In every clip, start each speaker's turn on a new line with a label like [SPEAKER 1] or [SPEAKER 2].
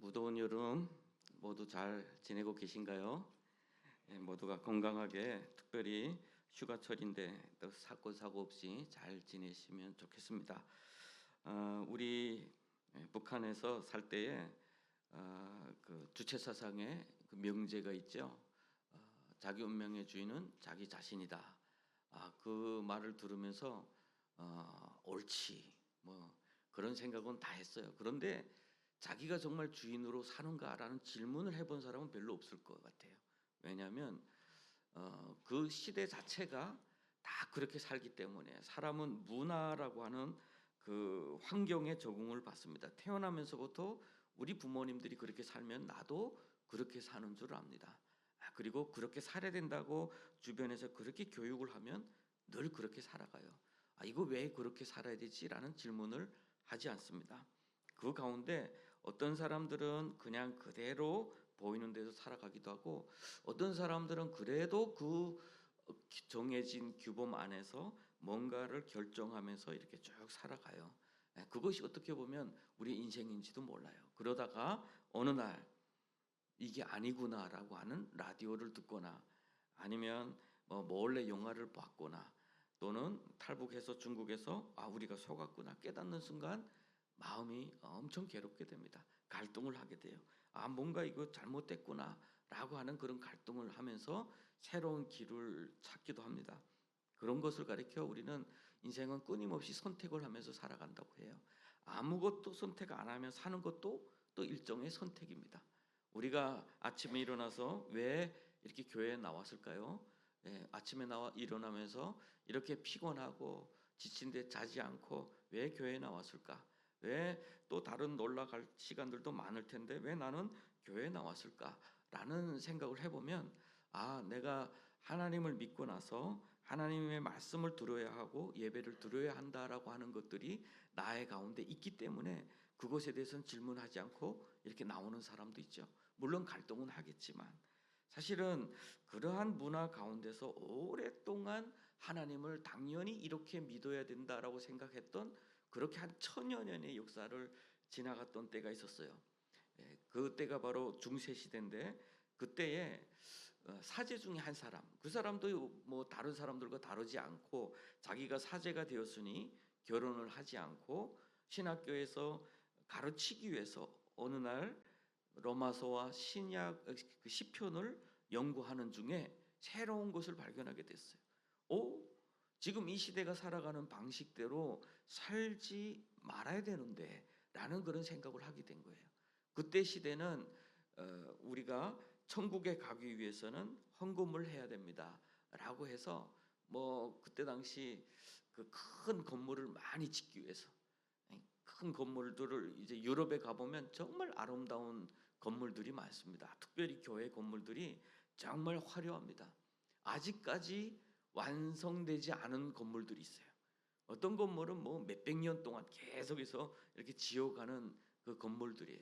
[SPEAKER 1] 무더운 여름 모두 잘 지내고 계신가요? 모두가 건강하게, 특별히 휴가철인데 또 사건 사고 없이 잘 지내시면 좋겠습니다. 우리 북한에서 살 때에 그 주체사상의 그 명제가 있죠. 자기 운명의 주인은 자기 자신이다. 그 말을 들으면서 옳지 뭐 그런 생각은 다 했어요. 그런데 자기가 정말 주인으로 사는가라는 질문을 해본 사람은 별로 없을 것 같아요. 왜냐하면 그 시대 자체가 다 그렇게 살기 때문에 사람은 문화라고 하는 그 환경에 적응을 받습니다. 태어나면서부터 우리 부모님들이 그렇게 살면 나도 그렇게 사는 줄 압니다. 그리고 그렇게 살아야 된다고 주변에서 그렇게 교육을 하면 늘 그렇게 살아가요. 이거 왜 그렇게 살아야 되지라는 질문을 하지 않습니다. 그 가운데 어떤 사람들은 그냥 그대로 보이는 데서 살아가기도 하고, 어떤 사람들은 그래도 그 정해진 규범 안에서 뭔가를 결정하면서 이렇게 쭉 살아가요. 그것이 어떻게 보면 우리 인생인지도 몰라요. 그러다가 어느 날 이게 아니구나라고 하는 라디오를 듣거나, 아니면 뭐 몰래 영화를 봤거나, 또는 탈북해서 중국에서 우리가 속았구나 깨닫는 순간 마음이 엄청 괴롭게 됩니다. 갈등을 하게 돼요. 뭔가 이거 잘못됐구나라고 하는 그런 갈등을 하면서 새로운 길을 찾기도 합니다. 그런 것을 가리켜 우리는 인생은 끊임없이 선택을 하면서 살아간다고 해요. 아무것도 선택 안 하면 사는 것도 또 일종의 선택입니다. 우리가 아침에 일어나서 왜 이렇게 교회에 나왔을까요? 아침에 일어나면서 이렇게 피곤하고 지친데 자지 않고 왜 교회에 나왔을까? 왜 또 다른 놀러 갈 시간들도 많을 텐데 왜 나는 교회에 나왔을까? 라는 생각을 해보면, 내가 하나님을 믿고 나서 하나님의 말씀을 들어야 하고 예배를 드려야 한다라고 하는 것들이 나의 가운데 있기 때문에 그것에 대해서는 질문하지 않고 이렇게 나오는 사람도 있죠. 물론 갈등은 하겠지만, 사실은 그러한 문화 가운데서 오랫동안 하나님을 당연히 이렇게 믿어야 된다라고 생각했던, 그렇게 한 1000여 년의 역사를 지나갔던 때가 있었어요. 그때가 바로 중세 시대인데, 그때에 사제 중에 한 사람, 그 사람도 뭐 다른 사람들과 다르지 않고 자기가 사제가 되었으니 결혼을 하지 않고 신학교에서 가르치기 위해서 어느 날 로마서와 신약 그 시편을 연구하는 중에 새로운 것을 발견하게 됐어요. 지금 이 시대가 살아가는 방식대로 살지 말아야 되는데 라는 그런 생각을 하게 된 거예요. 그때 시대는 우리가 천국에 가기 위해서는 헌금을 해야 됩니다 라고 해서, 뭐 그때 당시 그 큰 건물을 많이 짓기 위해서, 큰 건물들을 이제 유럽에 가보면 정말 아름다운 건물들이 많습니다. 특별히 교회 건물들이 정말 화려합니다. 아직까지 완성되지 않은 건물들이 있어요. 어떤 건물은 뭐 몇백 년 동안 계속해서 이렇게 지어가는 그 건물들이에요.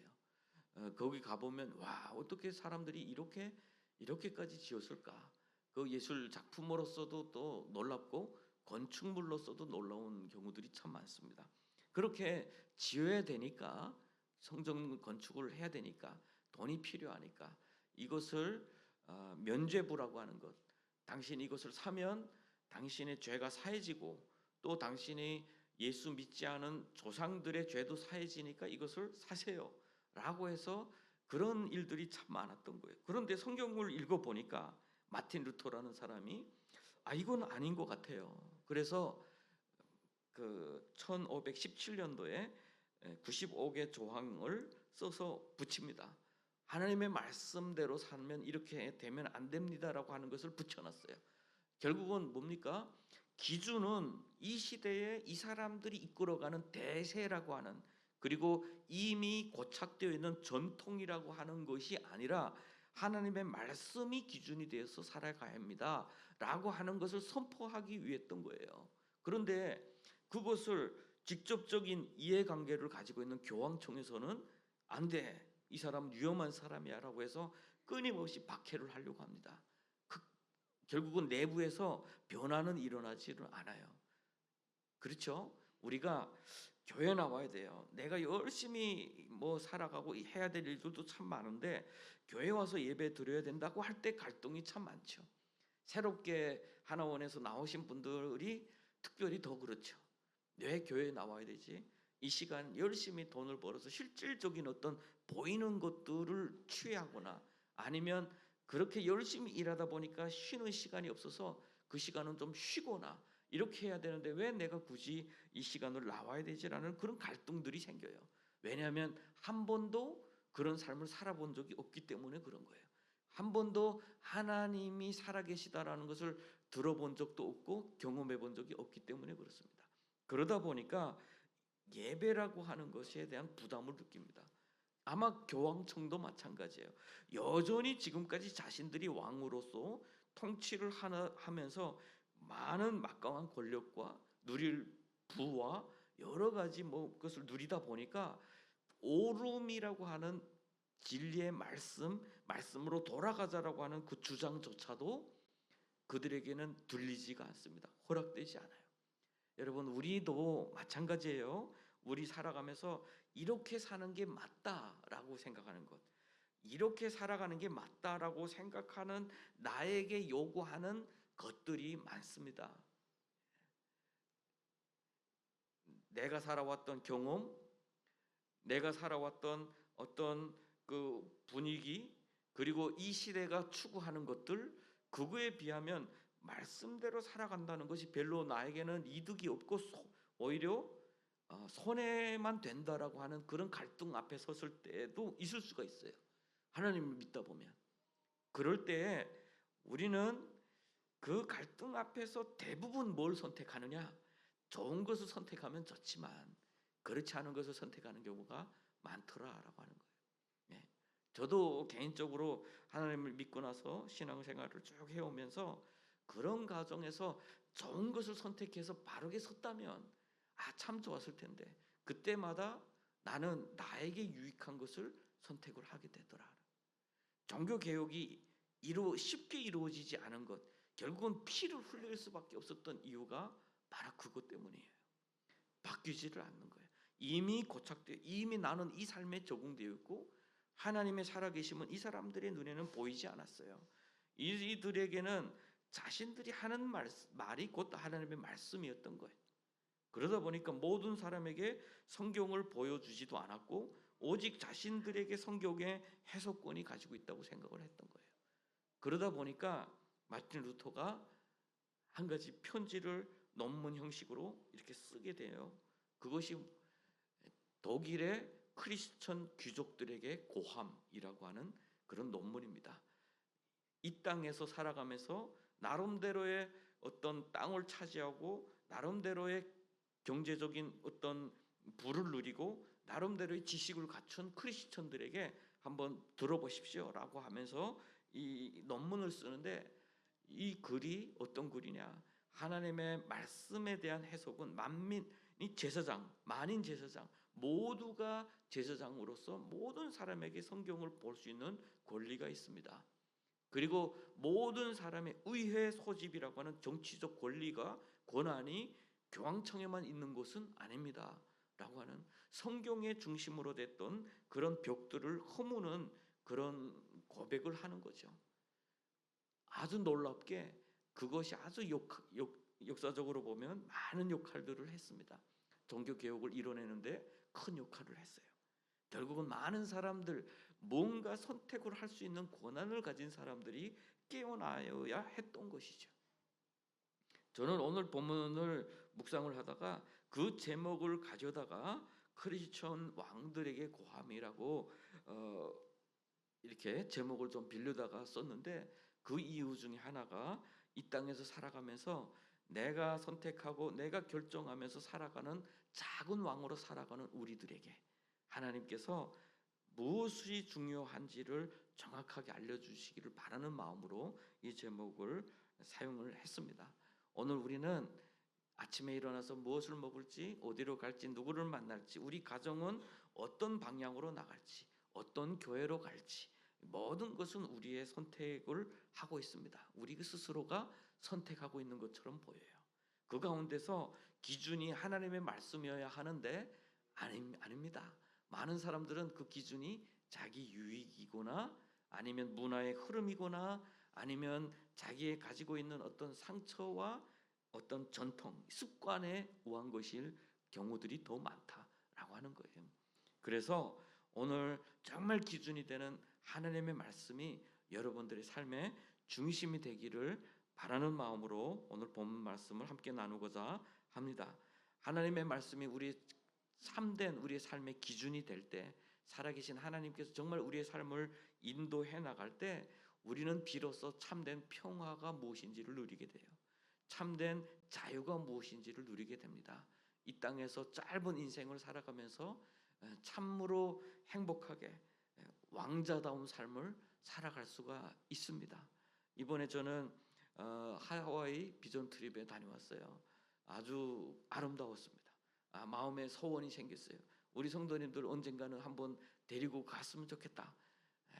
[SPEAKER 1] 거기 가보면 어떻게 사람들이 이렇게까지 지었을까? 그 예술 작품으로서도 또 놀랍고 건축물로서도 놀라운 경우들이 참 많습니다. 그렇게 지어야 되니까, 성전 건축을 해야 되니까 돈이 필요하니까 이것을 면죄부라고 하는 것, 당신이 이것을 사면 당신의 죄가 사해지고 또 당신이 예수 믿지 않은 조상들의 죄도 사해지니까 이것을 사세요 라고 해서 그런 일들이 참 많았던 거예요. 그런데 성경을 읽어보니까 마틴 루터라는 사람이 이건 아닌 것 같아요. 그래서 그 1517년도에 95개 조항을 써서 붙입니다. 하나님의 말씀대로 살면 이렇게 되면 안 됩니다라고 하는 것을 붙여놨어요. 결국은 뭡니까? 기준은 이 시대에 이 사람들이 이끌어가는 대세라고 하는, 그리고 이미 고착되어 있는 전통이라고 하는 것이 아니라 하나님의 말씀이 기준이 되어서 살아가야 합니다 라고 하는 것을 선포하기 위했던 거예요. 그런데 그것을 직접적인 이해관계를 가지고 있는 교황청에서는 안 돼, 이 사람 위험한 사람이야 라고 해서 끊임없이 박해를 하려고 합니다. 결국은 내부에서 변화는 일어나지를 않아요. 그렇죠? 우리가 교회 나와야 돼요. 내가 열심히 뭐 살아가고 해야 될 일들도 참 많은데 교회 와서 예배 드려야 된다고 할 때 갈등이 참 많죠. 새롭게 하나원에서 나오신 분들이 특별히 더 그렇죠. 왜 교회에 나와야 되지? 이 시간 열심히 돈을 벌어서 실질적인 어떤 보이는 것들을 취하거나 아니면 그렇게 열심히 일하다 보니까 쉬는 시간이 없어서 그 시간은 좀 쉬거나 이렇게 해야 되는데 왜 내가 굳이 이 시간을 나와야 되지라는 그런 갈등들이 생겨요. 왜냐하면 한 번도 그런 삶을 살아본 적이 없기 때문에 그런 거예요. 한 번도 하나님이 살아계시다라는 것을 들어본 적도 없고 경험해 본 적이 없기 때문에 그렇습니다. 그러다 보니까 예배라고 하는 것에 대한 부담을 느낍니다. 아마 교황청도 마찬가지예요. 여전히 지금까지 자신들이 왕으로서 통치를 하면서 많은 막강한 권력과 누릴 부와 여러 가지 뭐 그것을 누리다 보니까 오름이라고 하는 진리의 말씀으로 돌아가자라고 하는 그 주장조차도 그들에게는 들리지가 않습니다. 허락되지 않아요. 여러분 우리도 마찬가지예요. 우리 살아가면서 이렇게 사는 게 맞다라고 생각하는 것, 이렇게 살아가는 게 맞다라고 생각하는 나에게 요구하는 것들이 많습니다. 내가 살아왔던 경험, 내가 살아왔던 어떤 그 분위기, 그리고 이 시대가 추구하는 것들, 그거에 비하면 말씀대로 살아간다는 것이 별로 나에게는 이득이 없고 오히려 손해만 된다라고 하는 그런 갈등 앞에 섰을 때도 있을 수가 있어요. 하나님을 믿다 보면 그럴 때에 우리는 그 갈등 앞에서 대부분 뭘 선택하느냐? 좋은 것을 선택하면 좋지만 그렇지 않은 것을 선택하는 경우가 많더라라고 하는 거예요. 예. 저도 개인적으로 하나님을 믿고 나서 신앙생활을 쭉 해오면서 그런 과정에서 좋은 것을 선택해서 바르게 섰다면 참 좋았을 텐데 그때마다 나는 나에게 유익한 것을 선택을 하게 되더라. 종교 개혁이 쉽게 이루어지지 않은 것, 결국은 피를 흘릴 수밖에 없었던 이유가 바로 그것 때문이에요. 바뀌지를 않는 거예요. 이미 나는 이 삶에 적응되어 있고 하나님의 살아계심은 이 사람들의 눈에는 보이지 않았어요. 이들에게는 자신들이 하는 말이 곧 하나님의 말씀이었던 거예요. 그러다 보니까 모든 사람에게 성경을 보여주지도 않았고 오직 자신들에게 성경의 해석권이 가지고 있다고 생각을 했던 거예요. 그러다 보니까 마틴 루터가 한 가지 편지를 논문 형식으로 이렇게 쓰게 돼요. 그것이 독일의 크리스천 귀족들에게 고함이라고 하는 그런 논문입니다. 이 땅에서 살아가면서 나름대로의 어떤 땅을 차지하고 나름대로의 경제적인 어떤 부를 누리고 나름대로의 지식을 갖춘 크리스천들에게 한번 들어보십시오라고 하면서 이 논문을 쓰는데 이 글이 어떤 글이냐? 하나님의 말씀에 대한 해석은 만민이 제사장, 만인 제사장 모두가 제사장으로서 모든 사람에게 성경을 볼 수 있는 권리가 있습니다. 그리고 모든 사람의 의회 소집이라고 하는 정치적 권리가 권한이 교황청에만 있는 것은 아닙니다. 라고 하는 성경의 중심으로 됐던 그런 벽들을 허무는 그런 고백을 하는 거죠. 아주 놀랍게 그것이 아주 역사적으로 보면 많은 역할들을 했습니다. 종교개혁을 이뤄내는데 큰 역할을 했어요. 결국은 많은 사람들, 뭔가 선택을 할 수 있는 권한을 가진 사람들이 깨어나야 했던 것이죠. 저는 오늘 본문을 묵상을 하다가 그 제목을 가져다가 크리스천 왕들에게 고함이라고 이렇게 제목을 좀 빌려다가 썼는데 그 이유 중에 하나가 이 땅에서 살아가면서 내가 선택하고 내가 결정하면서 살아가는 작은 왕으로 살아가는 우리들에게 하나님께서 무엇이 중요한지를 정확하게 알려주시기를 바라는 마음으로 이 제목을 사용을 했습니다. 오늘 우리는 아침에 일어나서 무엇을 먹을지, 어디로 갈지, 누구를 만날지, 우리 가정은 어떤 방향으로 나갈지, 어떤 교회로 갈지 모든 것은 우리의 선택을 하고 있습니다. 우리 스스로가 선택하고 있는 것처럼 보여요. 그 가운데서 기준이 하나님의 말씀이어야 하는데 아닙니다. 많은 사람들은 그 기준이 자기 유익이거나 아니면 문화의 흐름이거나 아니면 자기의 가지고 있는 어떤 상처와 어떤 전통, 습관에 의한 것일 경우들이 더 많다라고 하는 거예요. 그래서 오늘 정말 기준이 되는 하나님의 말씀이 여러분들의 삶의 중심이 되기를 바라는 마음으로 오늘 본문 말씀을 함께 나누고자 합니다. 하나님의 말씀이 우리 참된 우리의 삶의 기준이 될 때, 살아계신 하나님께서 정말 우리의 삶을 인도해 나갈 때 우리는 비로소 참된 평화가 무엇인지를 누리게 돼요. 참된 자유가 무엇인지를 누리게 됩니다. 이 땅에서 짧은 인생을 살아가면서 참으로 행복하게 왕자다운 삶을 살아갈 수가 있습니다. 이번에 저는 하와이 비전 트립에 다녀왔어요. 아주 아름다웠습니다. 마음에 소원이 생겼어요. 우리 성도님들 언젠가는 한번 데리고 갔으면 좋겠다.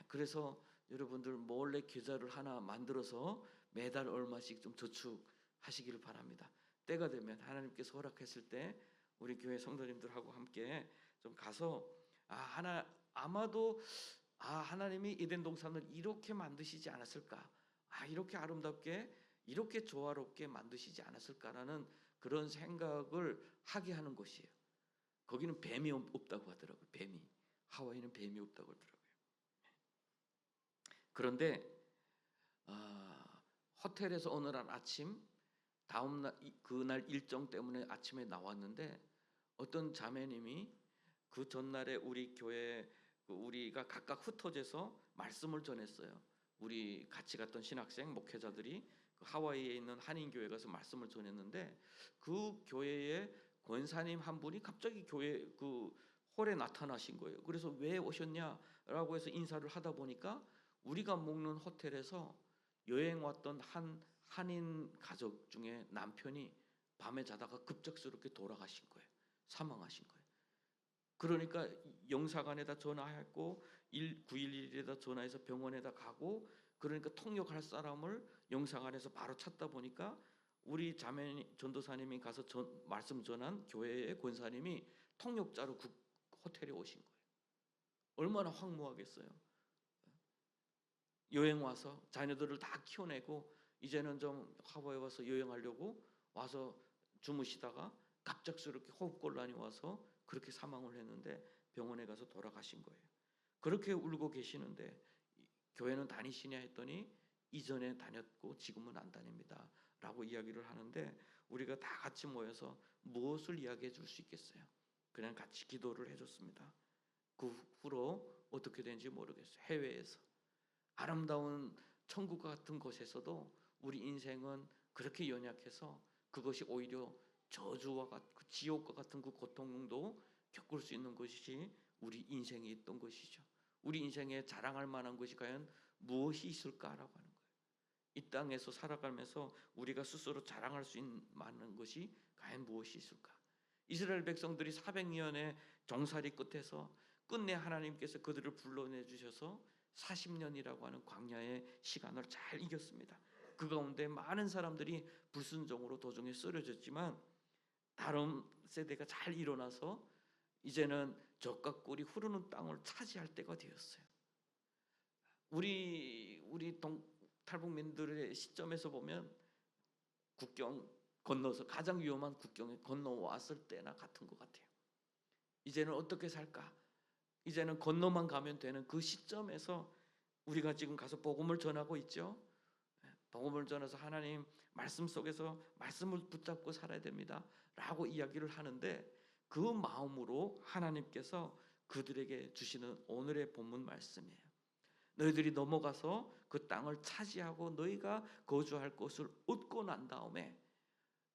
[SPEAKER 1] 그래서 여러분들 몰래 계좌를 하나 만들어서 매달 얼마씩 좀 저축하시기를 바랍니다. 때가 되면 하나님께서 허락했을 때 우리 교회 성도님들하고 함께 좀 가서 아마도 하나님이 에덴 동산을 이렇게 만드시지 않았을까? 이렇게 아름답게 이렇게 조화롭게 만드시지 않았을까라는 그런 생각을 하게 하는 곳이에요. 거기는 뱀이 없다고 하더라고요. 하와이는 뱀이 없다고 하더라고요. 그런데 호텔에서 어느 날 아침 다음 날 그날 일정 때문에 아침에 나왔는데 어떤 자매님이 그 전날에 우리 교회 우리가 각각 흩어져서 말씀을 전했어요. 우리 같이 갔던 신학생 목회자들이 그 하와이에 있는 한인교회 가서 말씀을 전했는데 그 교회의 권사님 한 분이 갑자기 교회 그 홀에 나타나신 거예요. 그래서 왜 오셨냐라고 해서 인사를 하다 보니까 우리가 묵는 호텔에서 여행 왔던 한 한인 가족 중에 남편이 밤에 자다가 급작스럽게 돌아가신 거예요. 사망하신 거예요. 그러니까 영사관에다 전화했고 911에다 전화해서 병원에다 가고 그러니까 통역할 사람을 영사관에서 바로 찾다 보니까 우리 자매 전도사님이 가서 말씀 전한 교회의 권사님이 통역자로 그 호텔에 오신 거예요. 얼마나 황무하겠어요. 여행 와서 자녀들을 다 키워내고 이제는 좀 하와이 와서 여행하려고 와서 주무시다가 갑작스럽게 호흡곤란이 와서 그렇게 사망을 했는데 병원에 가서 돌아가신 거예요. 그렇게 울고 계시는데 교회는 다니시냐 했더니 이전에 다녔고 지금은 안 다닙니다 라고 이야기를 하는데 우리가 다 같이 모여서 무엇을 이야기해 줄 수 있겠어요? 그냥 같이 기도를 해줬습니다. 그 후로 어떻게 된지 모르겠어요. 해외에서 아름다운 천국 같은 곳에서도 우리 인생은 그렇게 연약해서 그것이 오히려 저주와 같은 지옥과 같은 그 고통도 겪을 수 있는 것이 우리 인생에 있던 것이죠. 우리 인생에 자랑할 만한 것이 과연 무엇이 있을까라고 하는 거예요. 이 땅에서 살아가면서 우리가 스스로 자랑할 수 있는 많은 것이 과연 무엇이 있을까? 이스라엘 백성들이 400년의 종살이 끝에서 끝내 하나님께서 그들을 불러내 주셔서 40년이라고 하는 광야의 시간을 잘 이겼습니다. 그 가운데 많은 사람들이 불순종으로 도중에 쓰러졌지만 다른 세대가 잘 일어나서 이제는 젖과 꿀이 흐르는 땅을 차지할 때가 되었어요. 우리 탈북민들의 시점에서 보면 국경 건너서 가장 위험한 국경에 건너왔을 때나 같은 것 같아요. 이제는 어떻게 살까? 이제는 건너만 가면 되는 그 시점에서 우리가 지금 가서 복음을 전하고 있죠. 복음을 전해서 하나님 말씀 속에서 말씀을 붙잡고 살아야 됩니다 라고 이야기를 하는데 그 마음으로 하나님께서 그들에게 주시는 오늘의 본문 말씀이에요. 너희들이 넘어가서 그 땅을 차지하고 너희가 거주할 곳을 얻고 난 다음에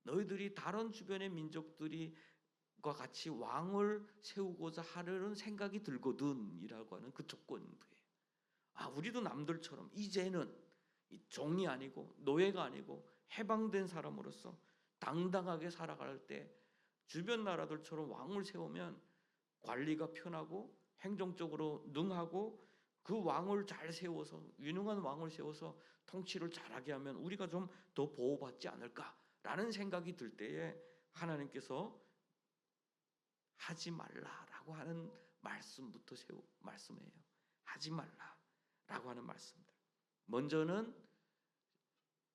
[SPEAKER 1] 너희들이 다른 주변의 민족들과 같이 왕을 세우고자 하려는 생각이 들거든 이라고 하는 그 조건이에요. 우리도 남들처럼 이제는 종이 아니고 노예가 아니고 해방된 사람으로서 당당하게 살아갈 때 주변 나라들처럼 왕을 세우면 관리가 편하고 행정적으로 능하고 그 왕을 잘 세워서 유능한 왕을 세워서 통치를 잘하게 하면 우리가 좀 더 보호받지 않을까라는 생각이 들 때에 하나님께서 하지 말라라고 하는 말씀부터 말씀이에요. 하지 말라라고 하는 말씀들. 먼저는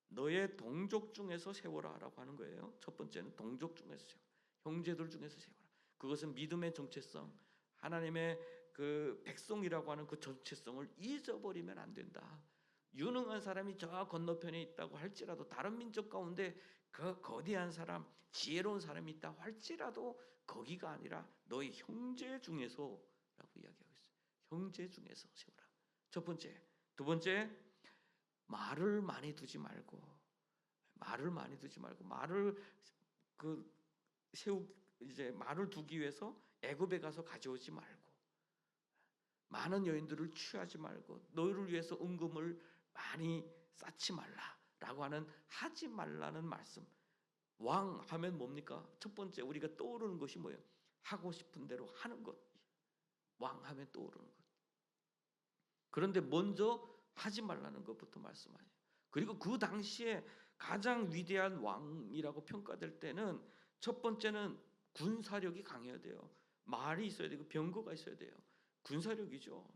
[SPEAKER 1] 너의 동족 중에서 세워라라고 하는 거예요. 첫 번째는 동족 중에서 세워라. 형제들 중에서 세워라. 그것은 믿음의 정체성, 하나님의 그 백성이라고 하는 그 정체성을 잊어버리면 안 된다. 유능한 사람이 저 건너편에 있다고 할지라도, 다른 민족 가운데 그 거대한 사람, 지혜로운 사람이 있다 할지라도 거기가 아니라 너희 형제 중에서라고 이야기하고 있어요. 형제 중에서 세워라. 첫 번째. 두 번째, 말을 많이 두지 말고 말을 말을 두기 위해서 애굽에 가서 가져오지 말고, 많은 여인들을 취하지 말고, 너희를 위해서 은금을 많이 쌓지 말라라고 하는, 하지 말라는 말씀. 왕 하면 뭡니까? 첫 번째 우리가 떠오르는 것이 뭐예요? 하고 싶은 대로 하는 것. 왕 하면 떠오르는 것. 그런데 먼저 하지 말라는 것부터 말씀하세요. 그리고 그 당시에 가장 위대한 왕이라고 평가될 때는 첫 번째는 군사력이 강해야 돼요. 말이 있어야 되고 병거가 있어야 돼요. 군사력이죠.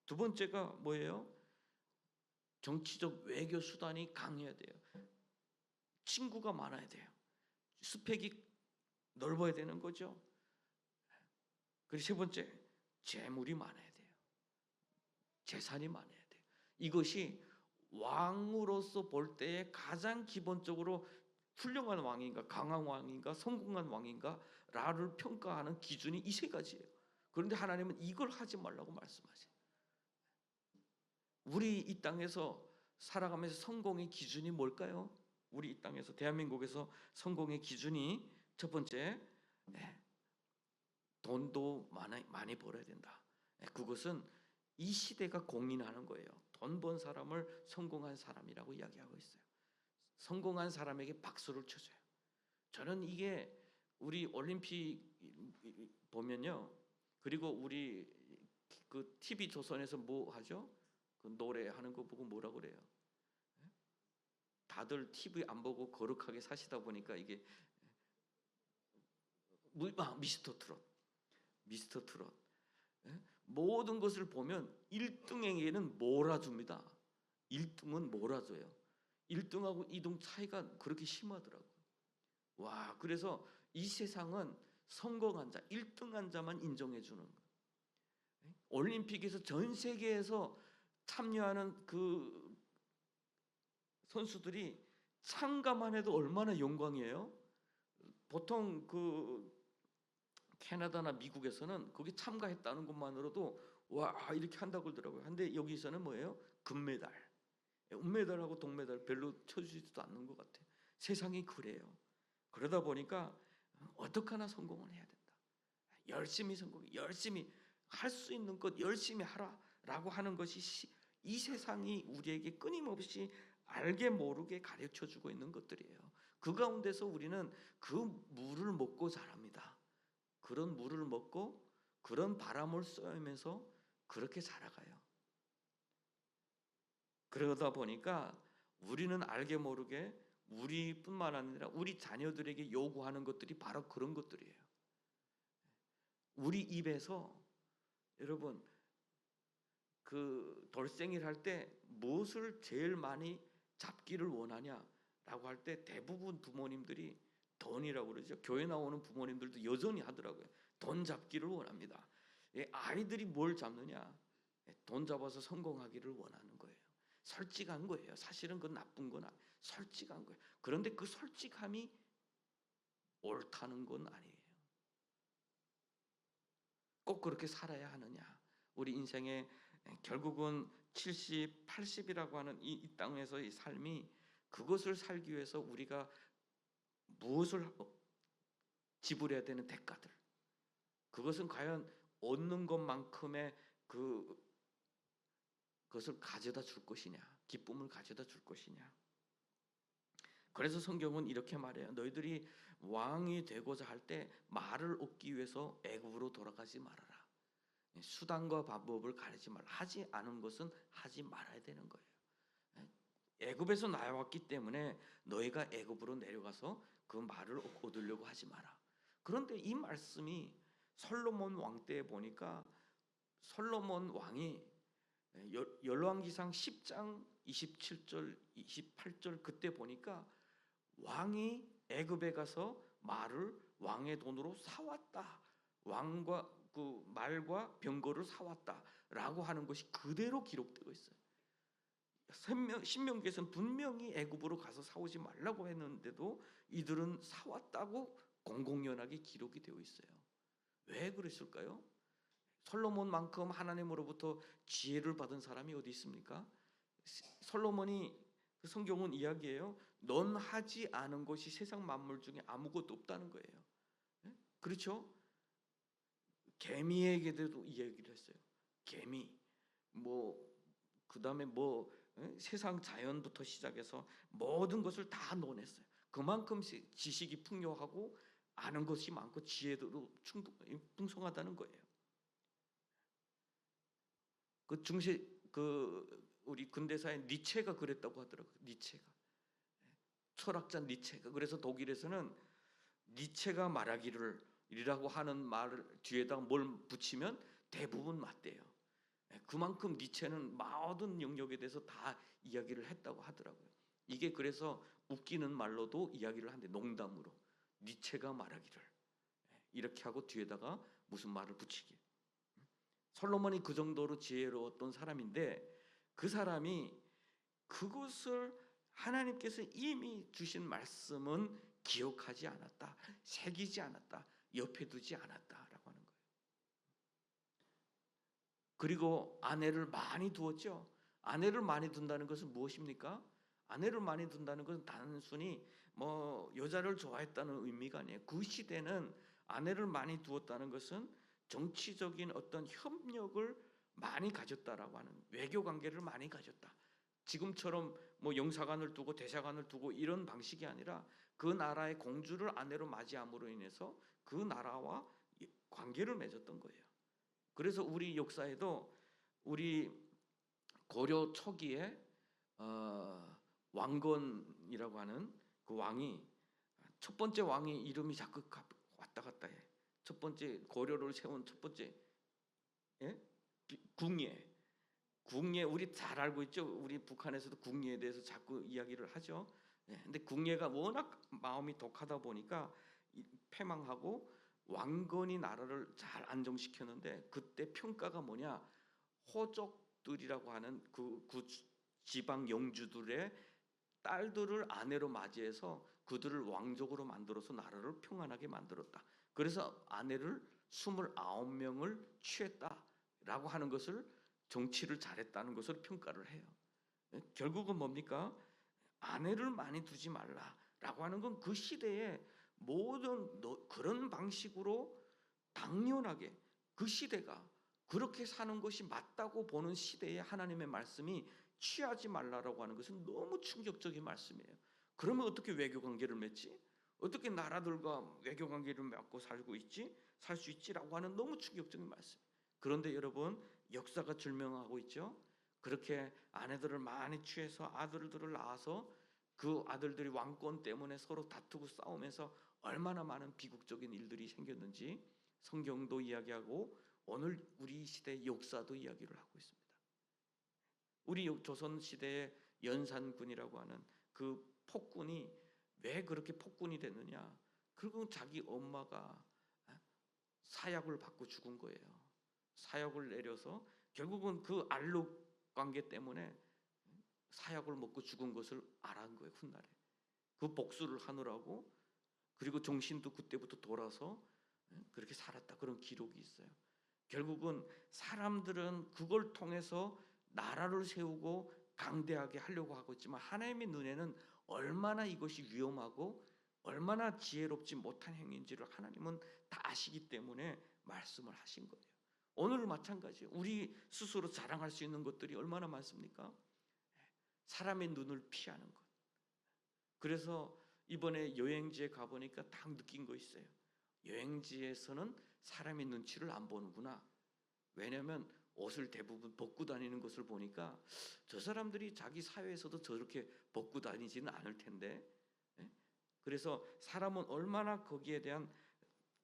[SPEAKER 1] 두 번째가 뭐예요? 정치적 외교 수단이 강해야 돼요. 친구가 많아야 돼요. 스펙이 넓어야 되는 거죠. 그리고 세 번째, 재물이 많아야 돼요. 재산이 많아야 돼요. 이것이 왕으로서 볼 때에 가장 기본적으로 훌륭한 왕인가, 강한 왕인가, 성공한 왕인가 라를 평가하는 기준이 이 세 가지예요. 그런데 하나님은 이걸 하지 말라고 말씀하세요. 우리 이 땅에서 살아가면서 성공의 기준이 뭘까요? 우리 이 땅에서, 대한민국에서 성공의 기준이 첫 번째, 돈도 많이 벌어야 된다. 그것은 이 시대가 공인하는 거예요. 돈 번 사람을 성공한 사람이라고 이야기하고 있어요. 성공한 사람에게 박수를 쳐줘요. 저는 이게 우리 올림픽 보면요, 그리고 우리 그 TV 조선에서 뭐 하죠? 그 노래하는 거 보고 뭐라 그래요? 다들 TV 안 보고 거룩하게 사시다 보니까 이게 미스터 트롯. 모든 것을 보면 1등에게는 몰아줍니다. 1등은 몰아줘요. 1등하고 2등 차이가 그렇게 심하더라고요. 와, 그래서 이 세상은 성공한 자, 1등한 자만 인정해 주는 거예요. 올림픽에서 전 세계에서 참여하는 그 선수들이 참가만 해도 얼마나 영광이에요. 보통 그 캐나다나 미국에서는 거기 참가했다는 것만으로도 와, 이렇게 한다고 그러더라고요. 근데 여기서는 뭐예요? 금메달, 은메달하고 동메달 별로 쳐주지도 않는 것 같아요. 세상이 그래요. 그러다 보니까 어떻게 하나 성공을 해야 된다. 열심히 열심히 할 수 있는 것 열심히 하라라고 하는 것이 이 세상이 우리에게 끊임없이 알게 모르게 가르쳐주고 있는 것들이에요. 그 가운데서 우리는 그 물을 먹고 자랍니다. 그런 물을 먹고 그런 바람을 쐬면서 그렇게 살아가요. 그러다 보니까 우리는 알게 모르게 우리뿐만 아니라 우리 자녀들에게 요구하는 것들이 바로 그런 것들이에요. 우리 입에서, 여러분, 그 돌생일 할 때 무엇을 제일 많이 잡기를 원하냐라고 할 때 대부분 부모님들이 돈이라고 그러죠. 교회 나오는 부모님들도 여전히 하더라고요. 돈 잡기를 원합니다. 아이들이 뭘 잡느냐? 돈 잡아서 성공하기를 원하는 거예요. 솔직한 거예요. 사실은 그건 나쁜 건 아니에요. 솔직한 거예요. 그런데 그 솔직함이 옳다는 건 아니에요. 꼭 그렇게 살아야 하느냐? 우리 인생에 결국은 70, 80이라고 하는 이 땅에서의 삶이, 그것을 살기 위해서 우리가 무엇을 지불해야 되는 대가들, 그것은 과연 얻는 것만큼의 그것을 가져다 줄 것이냐, 기쁨을 가져다 줄 것이냐. 그래서 성경은 이렇게 말해요. 너희들이 왕이 되고자 할 때 말을 얻기 위해서 애굽으로 돌아가지 말아라. 수단과 방법을 가리지 말라. 하지 않은 것은 하지 말아야 되는 거예요. 애굽에서 나왔기 때문에 너희가 애굽으로 내려가서 그 말을 얻으려고 하지 마라. 그런데 이 말씀이 솔로몬 왕 때 보니까 솔로몬 왕이 열왕기상 10장 27절 28절 그때 보니까 왕이 애굽에 가서 말을 왕의 돈으로 사왔다. 왕과 그 말과 병거를 사왔다라고 하는 것이 그대로 기록되어 있어요. 신명기에서는 분명히 애굽으로 가서 사오지 말라고 했는데도 이들은 사왔다고 공공연하게 기록이 되어 있어요. 왜 그랬을까요? 솔로몬만큼 하나님으로부터 지혜를 받은 사람이 어디 있습니까? 솔로몬이 그 성경은 이야기해요. 넌 하지 않은 것이 세상 만물 중에 아무것도 없다는 거예요. 그렇죠? 개미에게도 이 얘기를 했어요. 개미, 그다음에 세상 자연부터 시작해서 모든 것을 다 논했어요. 그만큼 지식이 풍요하고 아는 것이 많고 지혜도 풍성하다는 거예요. 우리 근대사의 니체가 그랬다고 하더라고요. 니체가 철학자 니체가. 그래서 독일에서는 니체가 말하기를이라고 하는 말을 뒤에다가 뭘 붙이면 대부분 맞대요. 그만큼 니체는 모든 영역에 대해서 다 이야기를 했다고 하더라고요. 이게 그래서 웃기는 말로도 이야기를 하는데 농담으로 니체가 말하기를 이렇게 하고 뒤에다가 무슨 말을 붙이기. 솔로몬이 그 정도로 지혜로웠던 사람인데 그 사람이 그것을 하나님께서 이미 주신 말씀은 기억하지 않았다, 새기지 않았다, 옆에 두지 않았다라고 하는 거예요. 그리고 아내를 많이 두었죠. 아내를 많이 둔다는 것은 무엇입니까? 아내를 많이 둔다는 것은 단순히 여자를 좋아했다는 의미가 아니에요. 그 시대는 아내를 많이 두었다는 것은 정치적인 어떤 협력을 많이 가졌다라고 하는, 외교 관계를 많이 가졌다. 지금처럼 영사관을 두고 대사관을 두고 이런 방식이 아니라 그 나라의 공주를 아내로 맞이함으로 인해서 그 나라와 관계를 맺었던 거예요. 그래서 우리 역사에도 우리 고려 초기에 왕건이라고 하는 그 왕이, 첫 번째 왕이 이름이 자꾸 왔다 갔다 해. 첫 번째 고려를 세운 첫 번째 궁예 우리 잘 알고 있죠. 우리 북한에서도 궁예에 대해서 자꾸 이야기를 하죠. 근데 궁예가 워낙 마음이 독하다 보니까 패망하고 왕건이 나라를 잘 안정시켰는데 그때 평가가 뭐냐? 호족들이라고 하는 그 지방 영주들의 딸들을 아내로 맞이해서 그들을 왕족으로 만들어서 나라를 평안하게 만들었다. 그래서 아내를 29명을 취했다라고 하는 것을, 정치를 잘했다는 것을 평가를 해요. 결국은 뭡니까? 아내를 많이 두지 말라라고 하는 건 그 시대에 모든 그런 방식으로 당연하게 그 시대가 그렇게 사는 것이 맞다고 보는 시대에 하나님의 말씀이 취하지 말라라고 하는 것은 너무 충격적인 말씀이에요. 그러면 어떻게 외교 관계를 맺지? 어떻게 나라들과 외교 관계를 맺고 살 수 있지라고 하는 너무 충격적인 말씀. 그런데 여러분, 역사가 증명하고 있죠. 그렇게 아내들을 많이 취해서 아들들을 낳아서 그 아들들이 왕권 때문에 서로 다투고 싸우면서 얼마나 많은 비극적인 일들이 생겼는지 성경도 이야기하고 오늘 우리 시대의 역사도 이야기를 하고 있습니다. 우리 조선 시대의 연산군이라고 하는 그 폭군이 왜 그렇게 폭군이 됐느냐? 그리고 자기 엄마가 사약을 받고 죽은 거예요. 사약을 내려서 결국은 그 알력 관계 때문에 사약을 먹고 죽은 것을 알은 거예요. 훗날에 그 복수를 하느라고. 그리고 정신도 그때부터 돌아서 그렇게 살았다, 그런 기록이 있어요. 결국은 사람들은 그걸 통해서 나라를 세우고 강대하게 하려고 하고 있지만 하나님의 눈에는 얼마나 이것이 위험하고 얼마나 지혜롭지 못한 행위인지를 하나님은 다 아시기 때문에 말씀을 하신 거예요. 오늘 마찬가지예요. 우리 스스로 자랑할 수 있는 것들이 얼마나 많습니까? 사람의 눈을 피하는 것. 그래서 이번에 여행지에 가보니까 딱 느낀 거 있어요. 여행지에서는 사람의 눈치를 안 보는구나. 왜냐하면 옷을 대부분 벗고 다니는 것을 보니까 저 사람들이 자기 사회에서도 저렇게 벗고 다니지는 않을 텐데. 그래서 사람은 얼마나 거기에 대한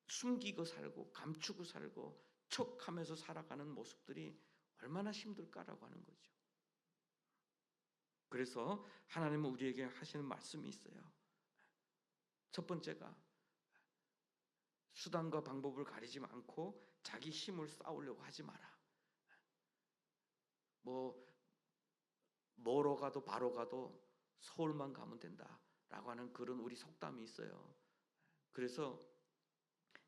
[SPEAKER 1] 숨기고 살고 감추고 살고 척하면서 살아가는 모습들이 얼마나 힘들까라고 하는 거죠. 그래서 하나님은 우리에게 하시는 말씀이 있어요. 첫 번째가 수단과 방법을 가리지 않고 자기 힘을 쌓으려고 하지 마라. 뭐로 가도 바로 가도 서울만 가면 된다라고 하는 그런 우리 속담이 있어요. 그래서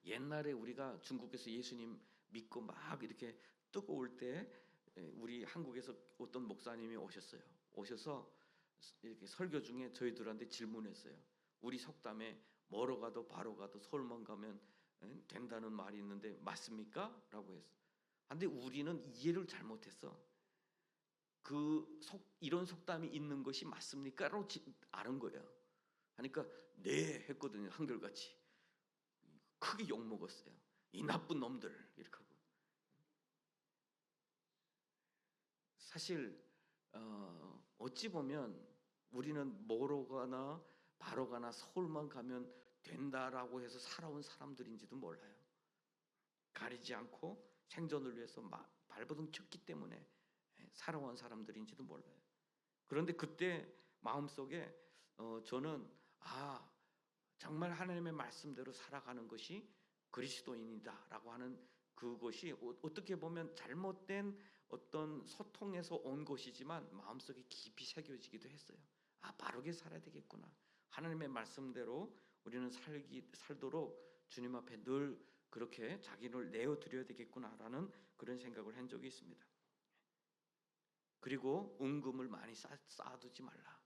[SPEAKER 1] 옛날에 우리가 중국에서 예수님 믿고 막 이렇게 뜨거울 때 우리 한국에서 어떤 목사님이 오셨어요. 오셔서 이렇게 설교 중에 저희들한테 질문했어요. 우리 속담에 뭐로 가도 바로 가도 서울만 가면 된다는 말이 있는데 맞습니까? 라고 했어. 근데 우리는 이해를 잘못했어. 이런 속담이 있는 것이 맞습니까? 라고 아는 거예요. 하니까 네 했거든요. 한결같이. 크게 욕먹었어요. 이 나쁜 놈들 이렇게 하고. 사실 어찌 보면 우리는 뭐로 가나 바로 가나 서울만 가면 된다라고 해서 살아온 사람들인지도 몰라요. 가리지 않고 생존을 위해서 발버둥 쳤기 때문에 살아온 사람들인지도 몰라요. 그런데 그때 마음속에 저는 정말 하나님의 말씀대로 살아가는 것이 그리스도인이다라고 하는 그것이 어떻게 보면 잘못된 어떤 소통에서 온 것이지만 마음속에 깊이 새겨지기도 했어요. 바르게 살아야 되겠구나. 하나님의 말씀대로 우리는 살도록 주님 앞에 늘 그렇게 자기를 내어드려야 되겠구나라는 그런 생각을 한 적이 있습니다. 그리고 은금을 많이 쌓아두지 말라.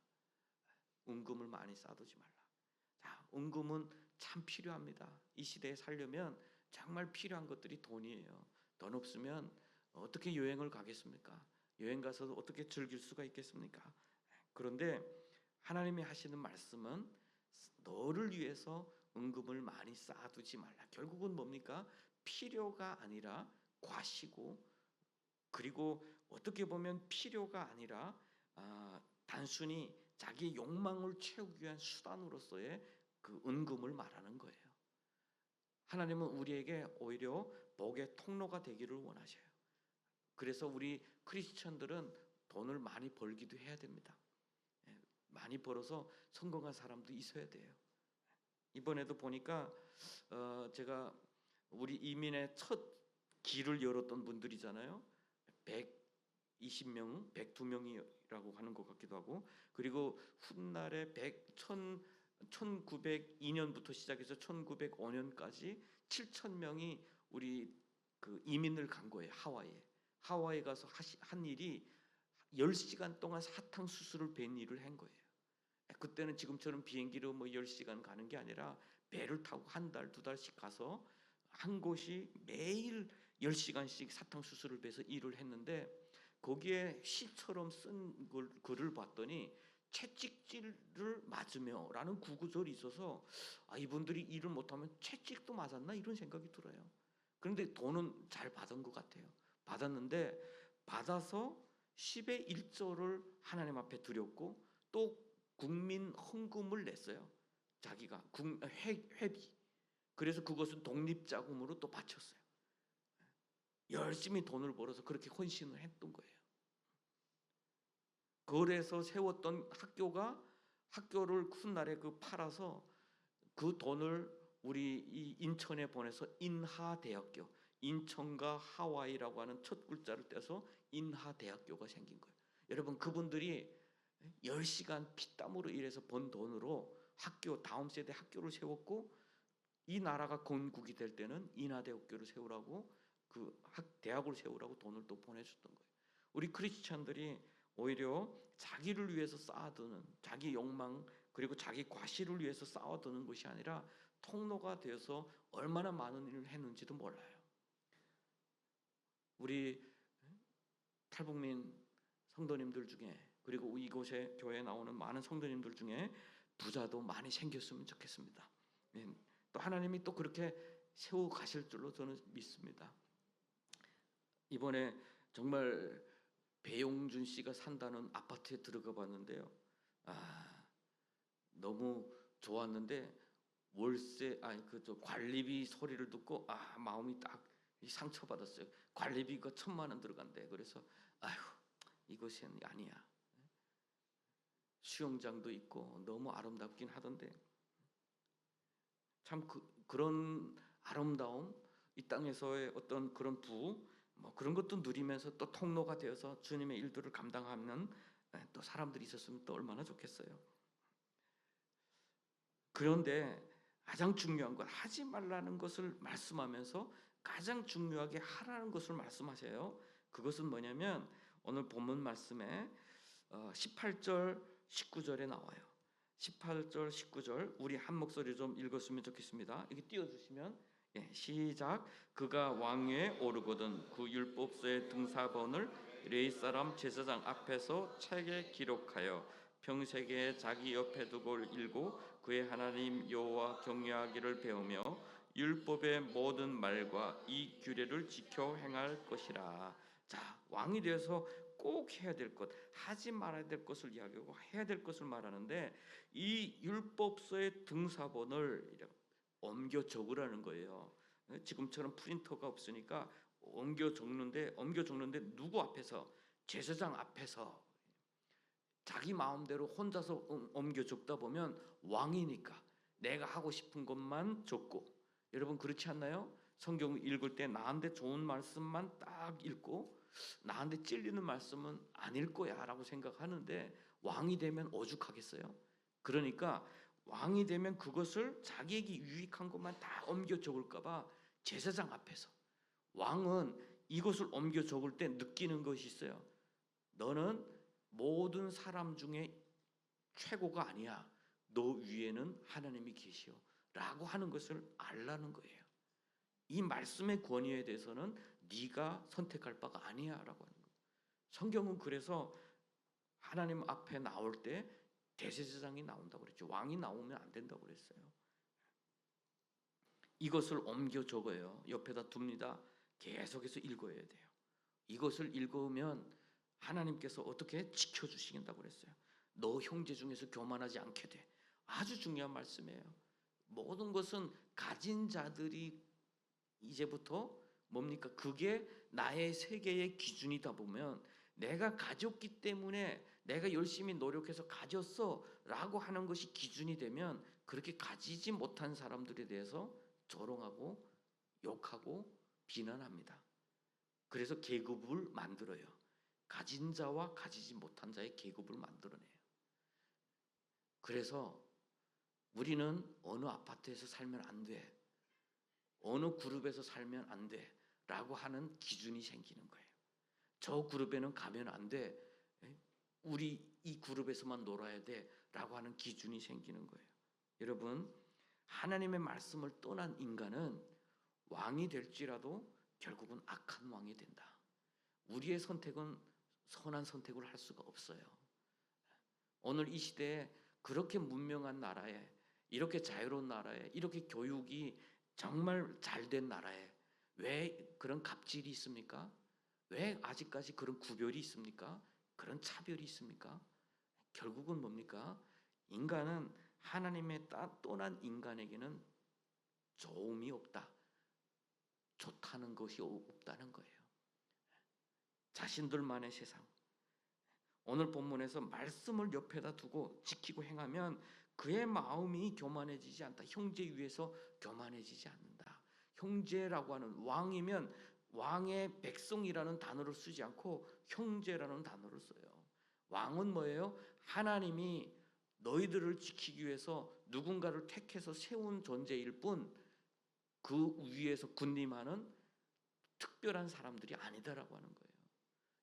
[SPEAKER 1] 은금을 많이 쌓아두지 말라. 자, 은금은 참 필요합니다. 이 시대에 살려면 정말 필요한 것들이 돈이에요. 돈 없으면 어떻게 여행을 가겠습니까? 여행 가서 어떻게 즐길 수가 있겠습니까? 그런데 하나님이 하시는 말씀은 너를 위해서 은금을 많이 쌓아두지 말라. 결국은 뭡니까? 필요가 아니라 과시고, 그리고 어떻게 보면 필요가 아니라 단순히 자기 욕망을 채우기 위한 수단으로서의 그 은금을 말하는 거예요. 하나님은 우리에게 오히려 복의 통로가 되기를 원하셔요. 그래서 우리 크리스천들은 돈을 많이 벌기도 해야 됩니다. 많이 벌어서 성공한 사람도 있어야 돼요. 이번에도 보니까 제가 우리 이민의 첫 길을 열었던 분들이잖아요. 120명, 102명이라고 하는 것 같기도 하고, 그리고 훗날에 1902년부터 시작해서 1905년까지 7,000명이 우리 그 이민을 간 거예요. 하와이에 가서 한 일이 10시간 동안 사탕수수를 벤 일을 한 거예요. 그때는 지금처럼 비행기로 10시간 가는 게 아니라 배를 타고 한 달, 두 달씩 가서 한 곳이 매일 10시간씩 사탕수수를 베서 일을 했는데, 거기에 시처럼 쓴 글을 봤더니 채찍질을 맞으며 라는 구구절이 있어서 이분들이 일을 못하면 채찍도 맞았나 이런 생각이 들어요. 그런데 돈은 잘 받은 것 같아요. 받았는데 받아서 10의 1조를 하나님 앞에 드렸고 또 국민 헌금을 냈어요. 자기가 회비. 그래서 그것은 독립자금으로 또 바쳤어요. 열심히 돈을 벌어서 그렇게 헌신을 했던 거예요. 그래서 세웠던 학교를 훗날에 팔아서 그 돈을 우리 이 인천에 보내서 인하대학교, 인천과 하와이라고 하는 첫 글자를 떼서 인하대학교가 생긴 거예요. 여러분, 그분들이 10시간 피땀으로 일해서 번 돈으로 다음 세대 학교를 세웠고, 이 나라가 건국이 될 때는 인하대학교를 세우라고 대학을 세우라고 돈을 또 보내줬던 거예요. 우리 크리스찬들이 오히려 자기를 위해서 쌓아두는 자기 욕망 그리고 자기 과시를 위해서 쌓아두는 것이 아니라 통로가 되어서 얼마나 많은 일을 했는지도 몰라요. 우리 탈북민 성도님들 중에, 그리고 이곳에 교회에 나오는 많은 성도님들 중에 부자도 많이 생겼으면 좋겠습니다. 또 하나님이 또 그렇게 세워 가실 줄로 저는 믿습니다. 이번에 정말 배용준 씨가 산다는 아파트에 들어가 봤는데요. 너무 좋았는데 월세 아니 그저 관리비 소리를 듣고 마음이 딱 상처받았어요. 관리비가 1,000만 원 들어간대. 그래서 아휴 이것은 아니야. 수영장도 있고 너무 아름답긴 하던데 참 그런 아름다움 이 땅에서의 어떤 그런 뭐 그런 것도 누리면서 또 통로가 되어서 주님의 일들을 감당하는 또 사람들이 있었으면 또 얼마나 좋겠어요. 그런데 가장 중요한 건 하지 말라는 것을 말씀하면서 가장 중요하게 하라는 것을 말씀하세요. 그것은 뭐냐면 오늘 본문 말씀에 18절 19절에 나와요. 18절 19절 우리 한 목소리 좀 읽었으면 좋겠습니다. 이게 띄워주시면 시작. 그가 왕위에 오르거든 그 율법서의 등사본을 레위 사람 제사장 앞에서 책에 기록하여 평생에 자기 옆에 두고 읽고 그의 하나님 여호와 경외하기를 배우며 율법의 모든 말과 이 규례를 지켜 행할 것이라. 자, 왕이 되어서 꼭 해야 될 것, 하지 말아야 될 것을 이야기하고 해야 될 것을 말하는데 이 율법서의 등사본을 옮겨 적으라는 거예요. 지금처럼 프린터가 없으니까 옮겨 적는데 누구 앞에서? 제사장 앞에서. 자기 마음대로 혼자서 옮겨 적다 보면 왕이니까 내가 하고 싶은 것만 적고, 여러분 그렇지 않나요? 성경 읽을 때 나한테 좋은 말씀만 딱 읽고 나한테 찔리는 말씀은 안 읽고야 라고 생각하는데 왕이 되면 오죽하겠어요? 그러니까 왕이 되면 그것을 자기에게 유익한 것만 다 옮겨 적을까 봐 제사장 앞에서, 왕은 이것을 옮겨 적을 때 느끼는 것이 있어요. 너는 모든 사람 중에 최고가 아니야. 너 위에는 하나님이 계시오 라고 하는 것을 알라는 거예요. 이 말씀의 권위에 대해서는 네가 선택할 바가 아니야 라고 하는 거예요. 성경은 그래서 하나님 앞에 나올 때 대제사장이 나온다고 그랬죠. 왕이 나오면 안 된다고 그랬어요. 이것을 옮겨 적어요. 옆에다 둡니다. 계속해서 읽어야 돼요. 이것을 읽으면 하나님께서 어떻게 지켜주신다고 그랬어요. 너 형제 중에서 교만하지 않게 돼. 아주 중요한 말씀이에요. 모든 것은 가진 자들이 이제부터 뭡니까? 그게 나의 세계의 기준이다 보면 내가 가졌기 때문에 내가 열심히 노력해서 가졌어 라고 하는 것이 기준이 되면 그렇게 가지지 못한 사람들에 대해서 조롱하고 욕하고 비난합니다. 그래서 계급을 만들어요. 가진 자와 가지지 못한 자의 계급을 만들어내요. 그래서 우리는 어느 아파트에서 살면 안 돼, 어느 그룹에서 살면 안 돼 라고 하는 기준이 생기는 거예요. 저 그룹에는 가면 안 돼, 우리 이 그룹에서만 놀아야 돼 라고 하는 기준이 생기는 거예요. 여러분, 하나님의 말씀을 떠난 인간은 왕이 될지라도 결국은 악한 왕이 된다. 우리의 선택은 선한 선택을 할 수가 없어요. 오늘 이 시대에 그렇게 문명한 나라에, 이렇게 자유로운 나라에, 이렇게 교육이 정말 잘된 나라에 왜 그런 갑질이 있습니까? 왜 아직까지 그런 구별이 있습니까? 그런 차별이 있습니까? 결국은 뭡니까? 인간은 하나님의 떠난 인간에게는 좋음이 없다. 좋다는 것이 없다는 거예요. 자신들만의 세상. 오늘 본문에서 말씀을 옆에다 두고 지키고 행하면 그의 마음이 교만해지지 않다. 형제 위에서 교만해지지 않는다. 형제라고 하는, 왕이면 왕의 백성이라는 단어를 쓰지 않고 형제라는 단어를 써요. 왕은 뭐예요? 하나님이 너희들을 지키기 위해서 누군가를 택해서 세운 존재일 뿐 그 위에서 군림하는 특별한 사람들이 아니다라고 하는 거예요.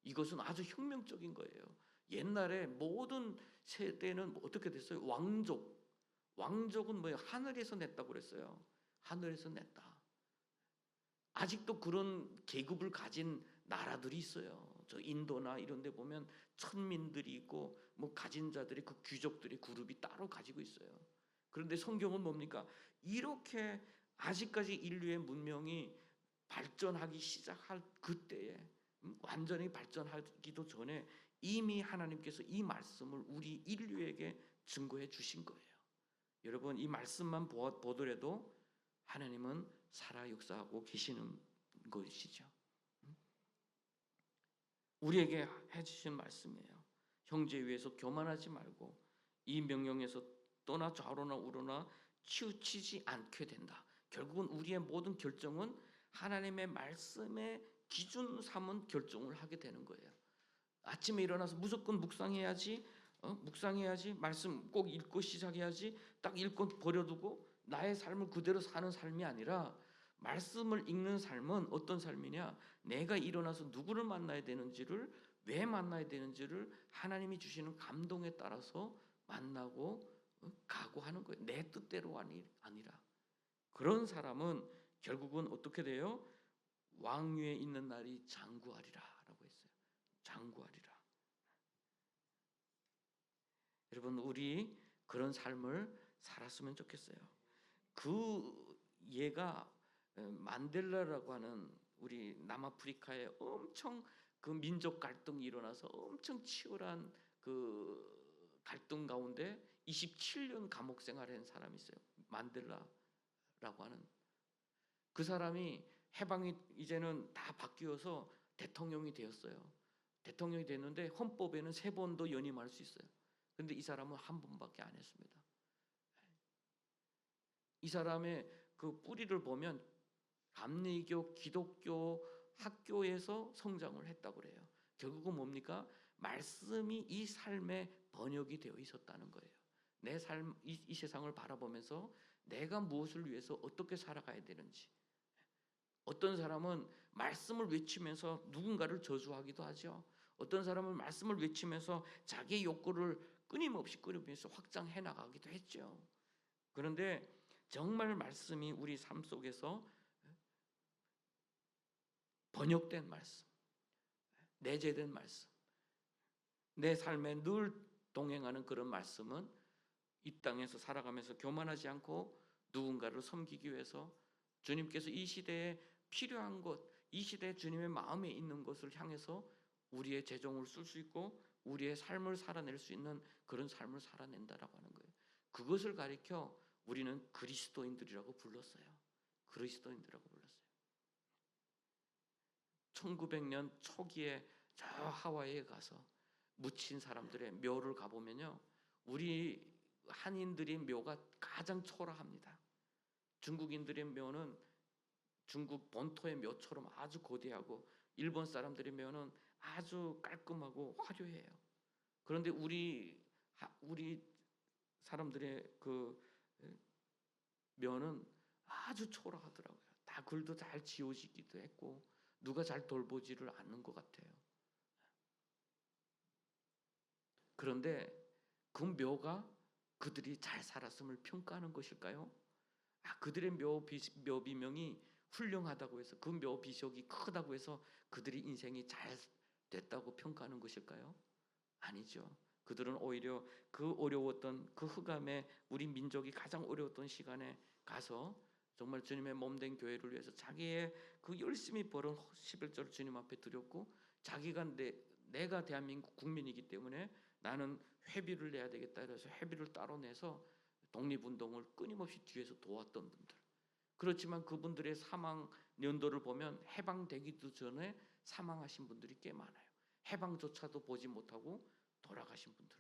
[SPEAKER 1] 이것은 아주 혁명적인 거예요. 옛날에 모든 세대는 어떻게 됐어요? 왕족은 뭐예요? 하늘에서 냈다고 그랬어요. 하늘에서 냈다. 아직도 그런 계급을 가진 나라들이 있어요. 저 인도나 이런 데 보면 천민들이 있고 뭐 가진 자들이, 그 귀족들이 그룹이 따로 가지고 있어요. 그런데 성경은 뭡니까? 이렇게 아직까지 인류의 문명이 발전하기 시작할 그때에, 완전히 발전하기도 전에 이미 하나님께서 이 말씀을 우리 인류에게 증거해 주신 거예요. 여러분 이 말씀만 보더라도 하나님은 살아 역사하고 계시는 것이죠. 우리에게 해주신 말씀이에요. 형제 위에서 교만하지 말고 이 명령에서 떠나 좌로나 우로나 치우치지 않게 된다. 결국은 우리의 모든 결정은 하나님의 말씀에 기준 삼은 결정을 하게 되는 거예요. 아침에 일어나서 무조건 묵상해야지, 묵상해야지, 말씀 꼭 읽고 시작해야지, 딱 읽고 버려두고 나의 삶을 그대로 사는 삶이 아니라 말씀을 읽는 삶은 어떤 삶이냐? 내가 일어나서 누구를 만나야 되는지를, 왜 만나야 되는지를 하나님이 주시는 감동에 따라서 만나고 가고 하는 거예요. 내 뜻대로 아니라. 그런 사람은 결국은 어떻게 돼요? 왕위에 있는 날이 장구하리라 라고 했어요. 장구하리라. 여러분 우리 그런 삶을 살았으면 좋겠어요. 그 예가 만델라라고 하는 우리 남아프리카에 엄청 그 민족 갈등이 일어나서 엄청 치열한 그 갈등 가운데 27년 감옥 생활한 사람이 있어요. 만델라라고 하는 그 사람이 해방이 이제는 다 바뀌어서 대통령이 되었어요. 대통령이 됐는데 헌법에는 3번도 연임할 수 있어요. 근데 이 사람은 한 번밖에 안 했습니다. 이 사람의 그 뿌리를 보면 감리교, 기독교 학교에서 성장을 했다고 그래요. 결국은 뭡니까? 말씀이 이 삶에 번역이 되어 있었다는 거예요. 내 삶, 이 세상을 바라보면서 내가 무엇을 위해서 어떻게 살아가야 되는지. 어떤 사람은 말씀을 외치면서 누군가를 저주하기도 하죠. 어떤 사람은 말씀을 외치면서 자기의 욕구를 끊임없이 확장해 나가기도 했죠. 그런데 정말 말씀이 우리 삶 속에서 번역된 말씀, 내재된 말씀, 내 삶에 늘 동행하는 그런 말씀은 이 땅에서 살아가면서 교만하지 않고 누군가를 섬기기 위해서 주님께서 이 시대에 필요한 것, 이 시대에 주님의 마음에 있는 것을 향해서 우리의 재정을 쓸 수 있고 우리의 삶을 살아낼 수 있는 그런 삶을 살아낸다라고 하는 거예요. 그것을 가리켜 우리는 그리스도인들이라고 불렀어요. 그리스도인들이라고 불렀어요. 1900년 초기에 저 하와이에 가서 묻힌 사람들의 묘를 가보면요, 우리 한인들의 묘가 가장 초라합니다. 중국인들의 묘는 중국 본토의 묘처럼 아주 거대하고 일본 사람들의 묘는 아주 깔끔하고 화려해요. 그런데 우리 사람들의 그 묘는 아주 초라하더라고요. 다 글도 잘 지워지기도 했고 누가 잘 돌보지를 않는 것 같아요. 그런데 그 묘가 그들이 잘 살았음을 평가하는 것일까요? 그들의 묘비명이 훌륭하다고 해서 그 묘비석이 크다고 해서 그들의 인생이 잘 됐다고 평가하는 것일까요? 아니죠. 그들은 오히려 그 어려웠던 그 흑암에 우리 민족이 가장 어려웠던 시간에 가서 정말 주님의 몸된 교회를 위해서 자기의 그 열심히 벌은 11조를 주님 앞에 드렸고 자기가 내가 대한민국 국민이기 때문에 나는 회비를 내야 되겠다 그래서 회비를 따로 내서 독립운동을 끊임없이 뒤에서 도왔던 분들. 그렇지만 그분들의 사망 연도를 보면 해방되기도 전에 사망하신 분들이 꽤 많아요. 해방조차도 보지 못하고 돌아가신 분들.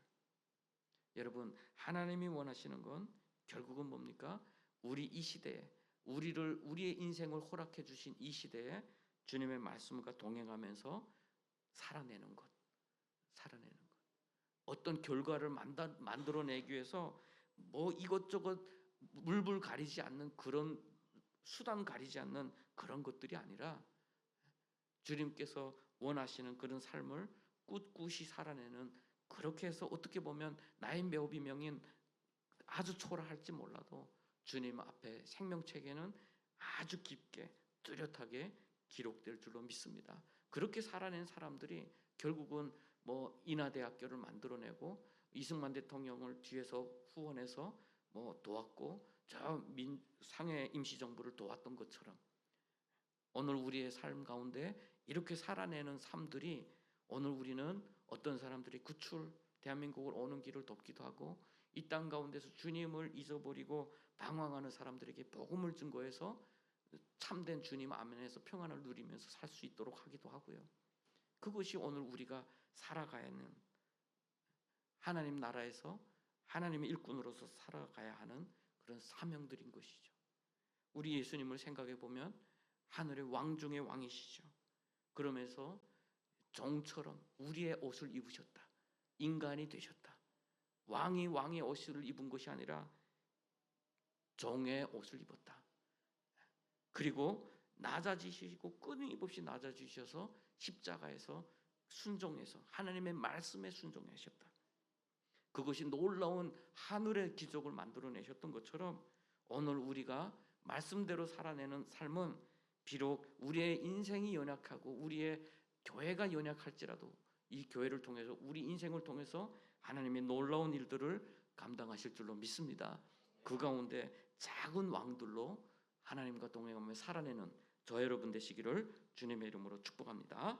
[SPEAKER 1] 여러분 하나님이 원하시는 건 결국은 뭡니까? 우리 이 시대에 우리의 인생을 허락해 주신 이 시대에 주님의 말씀과 동행하면서 살아내는 것. 어떤 결과를 만들어내기 위해서 뭐 이것저것 물불 가리지 않는 그런 수단 가리지 않는 그런 것들이 아니라 주님께서 원하시는 그런 삶을 꿋꿋이 살아내는 그렇게 해서 어떻게 보면 나의 묘비명인 아주 초라할지 몰라도 주님 앞에 생명책에는 아주 깊게 뚜렷하게 기록될 줄로 믿습니다. 그렇게 살아낸 사람들이 결국은 뭐 인하대학교를 만들어내고 이승만 대통령을 뒤에서 후원해서 뭐 도왔고 저 상해 임시정부를 도왔던 것처럼 오늘 우리의 삶 가운데 이렇게 살아내는 삶들이 오늘 우리는 어떤 사람들이 대한민국을 오는 길을 돕기도 하고 이 땅 가운데서 주님을 잊어버리고 방황하는 사람들에게 복음을 증거해서 참된 주님 안에서 평안을 누리면서 살 수 있도록 하기도 하고요. 그것이 오늘 우리가 살아가야 하는, 하나님 나라에서 하나님의 일꾼으로서 살아가야 하는 그런 사명들인 것이죠. 우리 예수님을 생각해 보면 하늘의 왕 중의 왕이시죠. 그러면서 종처럼 우리의 옷을 입으셨다. 인간이 되셨다. 왕이 왕의 옷을 입은 것이 아니라 종의 옷을 입었다. 그리고 낮아지시고 끊임없이 낮아지셔서 십자가에서 순종해서 하나님의 말씀에 순종하셨다. 그것이 놀라운 하늘의 기적을 만들어내셨던 것처럼 오늘 우리가 말씀대로 살아내는 삶은 비록 우리의 인생이 연약하고 우리의 교회가 연약할지라도 이 교회를 통해서 우리 인생을 통해서 하나님의 놀라운 일들을 감당하실 줄로 믿습니다. 그 가운데 작은 왕들로 하나님과 동행하며 살아내는 저 여러분 되시기를 주님의 이름으로 축복합니다.